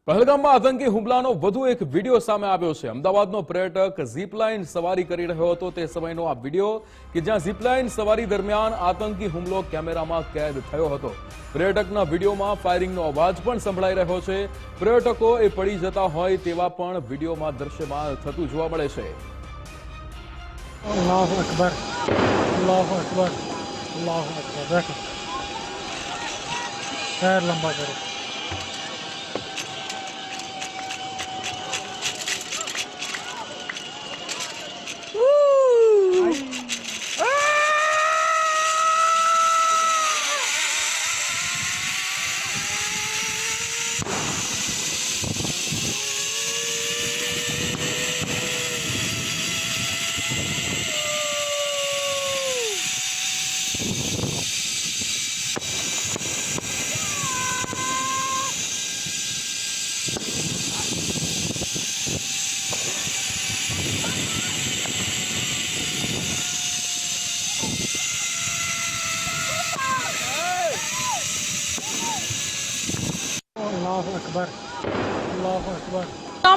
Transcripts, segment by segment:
પહેલગામમાં આતંકી હુમલાનો વધુ એક વિડીયો સામે આવ્યો છે। અમદાવાદનો પર્યટક ઝીપલાઇન સવારી કરી રહ્યો હતો તે સમયનો આ વિડીયો કે જ્યાં ઝીપલાઇન સવારી દરમિયાન આતંકી હુમલો કેમેરામાં કેદ થયો હતો। પર્યટકના વિડીયોમાં ફાયરિંગનો અવાજ પણ સંભળાઈ રહ્યો છે। પર્યટકો એ પડી જતા હોય તેવા પણ વિડીયોમાં દ્રશ્યમાન થતું જોવા મળે છે। अल्लाह अकबर अल्लाह अकबर अल्लाह अकबर। बैठो, पैर लंबा करो। अल्लाह अकबर अल्लाह अकबर।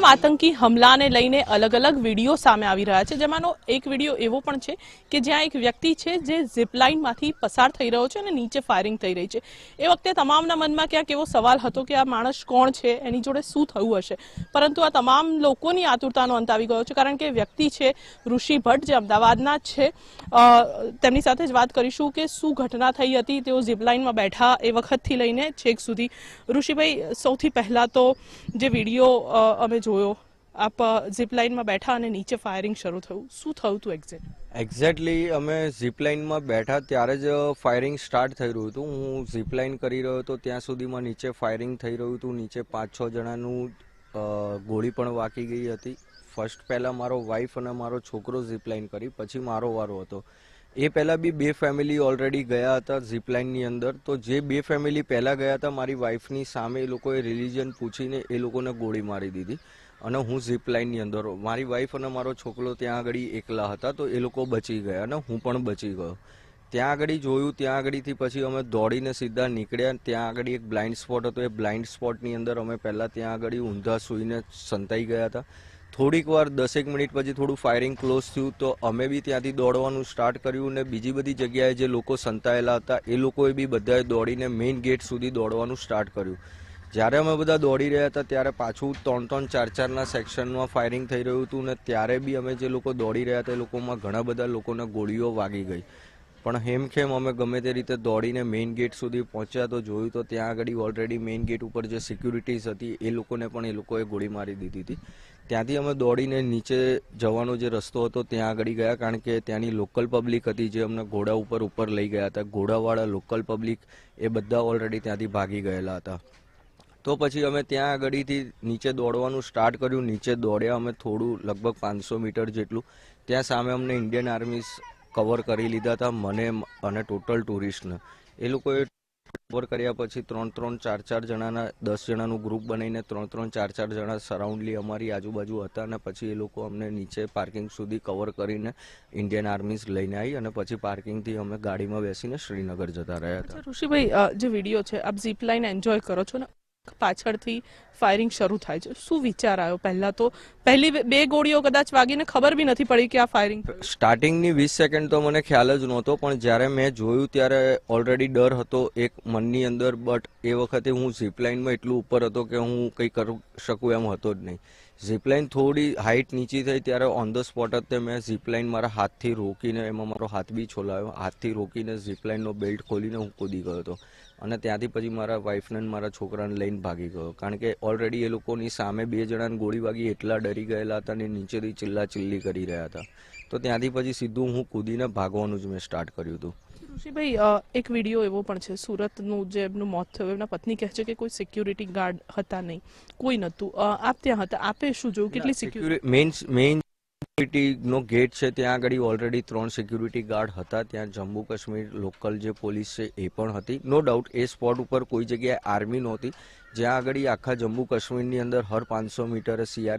આતંકી હમલાને લઈને અલગ અલગ વિડીયો સામે આવી રહ્યા છે, જેમાંનો એક વિડીયો એવો પણ છે કે જ્યાં એક વ્યક્તિ છે જે ઝીપલાઇનમાંથી પસાર થઈ રહ્યો છે અને નીચે ફાયરિંગ થઈ રહી છે। એ વખતે તમામના મનમાં ક્યાંક એવો સવાલ હતો કે આ માણસ કોણ છે, એની જોડે શું થયું હશે, પરંતુ આ તમામ લોકોની આતુરતાનો અંત આવી ગયો છે, કારણ કે વ્યક્તિ છે ઋષિ ભટ્ટ, જે અમદાવાદના જ છે। તેમની સાથે જ વાત કરીશું કે શું ઘટના થઈ હતી। તેઓ ઝીપલાઇનમાં બેઠા એ વખતથી લઈને છેક સુધી। ઋષિભાઈ, સૌથી પહેલા તો જે વિડીયો અમે જોયો, આપ ઝીપલાઇનમાં બેઠા અને નીચે ફાયરિંગ શરૂ થયું, શું થયું હતું એક્ઝેક્ટલી અમે ઝીપલાઇનમાં બેઠા ત્યારે જ ફાયરિંગ સ્ટાર્ટ થઈ રહ્યું હતું। હું ઝીપલાઇન કરી રહ્યો હતો ત્યાં સુધીમાં નીચે ફાયરિંગ થઈ રહ્યું હતું। નીચે 5-6 જણાનું ગોળી પણ વાગી ગઈ હતી। ફર્સ્ટ પહેલાં મારો વાઈફ અને મારો છોકરો ઝીપલાઇન કરી, પછી મારો વારો હતો। એ પહેલાં બી 2 ફેમિલી ઓલરેડી ગયા હતા ઝીપલાઇનની અંદર। તો જે 2 ફેમિલી પહેલાં ગયા હતા, મારી વાઈફની સામે એ લોકોએ રિલિજન પૂછીને એ લોકોને ગોળી મારી દીધી અને હું ઝીપલાઇનની અંદર, મારી વાઈફ અને મારો છોકરો ત્યાં આગળ એકલા હતા, તો એ લોકો બચી ગયા અને હું પણ બચી ગયો। ત્યાં આગળ જોયું, ત્યાં આગળથી પછી અમે દોડીને સીધા નીકળ્યા। ત્યાં આગળ એક બ્લાઇન્ડ સ્પોટ હતો, એ બ્લાઇન્ડ સ્પોટની અંદર અમે પહેલાં ત્યાં આગળ ઊંધા સૂઈને સંતાઈ ગયા હતા। થોડીક વાર 10 મિનિટ પછી થોડું ફાયરિંગ ક્લોઝ થયું, તો અમે બી ત્યાંથી દોડવાનું સ્ટાર્ટ કર્યું અને બીજી બધી જગ્યાએ જે લોકો સંતાયેલા હતા એ લોકોએ બી બધાએ દોડીને મેઇન ગેટ સુધી દોડવાનું સ્ટાર્ટ કર્યું। જ્યારે અમે બધા દોડી રહ્યા હતા ત્યારે પાછું 3-3, 4-4ના સેક્શનમાં ફાયરિંગ થઈ રહ્યું હતું ને ત્યારે બી અમે જે લોકો દોડી રહ્યા હતા એ લોકોમાં ઘણા બધા લોકોને ગોળીઓ વાગી ગઈ। પણ હેમખેમ અમે ગમે તે રીતે દોડીને મેઇન ગેટ સુધી પહોંચ્યા તો જોયું તો ત્યાં આગળ ઓલરેડી મેઇન ગેટ ઉપર જે સિક્યુરિટીઝ હતી એ લોકોને પણ એ લોકોએ ગોળી મારી દીધી હતી। ત્યાંથી અમે દોડીને નીચે જવાનો જે રસ્તો હતો ત્યાં આગળ ગયા, કારણ કે ત્યાંની લોકલ પબ્લિક હતી જે અમને ઘોડા ઉપર લઈ ગયા હતા। ઘોડાવાળા લોકલ પબ્લિક એ બધા ઓલરેડી ત્યાંથી ભાગી ગયેલા હતા। તો પછી અમે ત્યાં આગળથી નીચે દોડવાનું સ્ટાર્ટ કર્યું। નીચે દોડ્યા અમે થોડું, લગભગ 500 મીટર જેટલું। ત્યાં સામે અમને ઇન્ડિયન આર્મી કવર કરી લીધા હતા, મને અને ટોટલ ટુરિસ્ટને। એ લોકોએ કવર કર્યા પછી 3-3, 4-4 જણાના 10 જણાનું ગ્રુપ બનાવીને 3-3, 4-4 જણા સરાઉન્ડલી અમારી આજુબાજુ હતા અને પછી એ લોકો અમને નીચે પાર્કિંગ સુધી કવર કરીને ઇન્ડિયન આર્મીઝ લઈને આવી અને પછી પાર્કિંગથી અમે ગાડીમાં બેસીને શ્રીનગર જતા રહ્યા હતા। ઋષિભાઈ, જે વિડીયો છે, આપ ઝીપલાઇન એન્જોય કરો છો ને, પાછળથી ફાયરિંગ શરૂ થાય છે, શું વિચાર આવ્યો? પહેલા તો પહેલી 2 ગોળીઓ કદાચ વાગીને ખબર બી નથી પડી કે આ ફાયરિંગ। સ્ટાર્ટિંગની 20 સેકન્ડ તો મને ખ્યાલ જ નહોતો, પણ જ્યારે મેં જોયું ત્યારે ઓલરેડી ડર હતો એક મનની અંદર। બટ એ વખતે હું ઝીપલાઇનમાં એટલું ઉપર હતો કે હું કંઈ કરી શકું એમ હતો જ નહીં। ઝીપલાઇન થોડી હાઇટ નીચી થઈ ત્યારે ઓન ધ સ્પોટ જ મેં ઝીપલાઇન મારા હાથથી રોકીને, એમાં મારો હાથ બી છોલાયો, હાથથી રોકીને ઝીપલાઇનનો બેલ્ટ ખોલીને હું કૂદી ગયો હતો અને ત્યાંથી પછી મારા વાઈફને મારા છોકરાને લઈને ભાગી ગયો, કારણ કે ઓલરેડી એ લોકોની સામે 2 જણાને ગોળી વાગી એટલા ડરી ગયેલા હતા અને નીચેથી ચિલ્લાચિલ્લી કરી રહ્યા હતા। તો ત્યાંથી પછી સીધું હું કૂદીને ભાગવાનું જ મેં સ્ટાર્ટ કર્યું હતું। ઋષિભાઈ, એક વિડીયો એવો પણ છે સુરતનું, જે એમનું મોત થયું, એમના પત્ની કહે છે કે કોઈ સિક્યુરિટી ગાર્ડ હતા નહીં, કોઈ નહોતું, આપ ત્યાં હતા, આપે શું જોયું, કેટલી સિક્યુરિટી? મેઇન સિક્યુરિટીનો ગેટ છે ત્યાં આગળ ઓલરેડી 3 સિક્યુરિટી ગાર્ડ હતા। ત્યાં જમ્મુ કાશ્મીર લોકલ જે પોલીસ છે એ પણ હતી। નો ડાઉટ એ સ્પોટ ઉપર કોઈ જગ્યાએ આર્મી નહોતી, જ્યાં આગળ આખા જમ્મુ કાશ્મીરની અંદર હર 500 મીટરે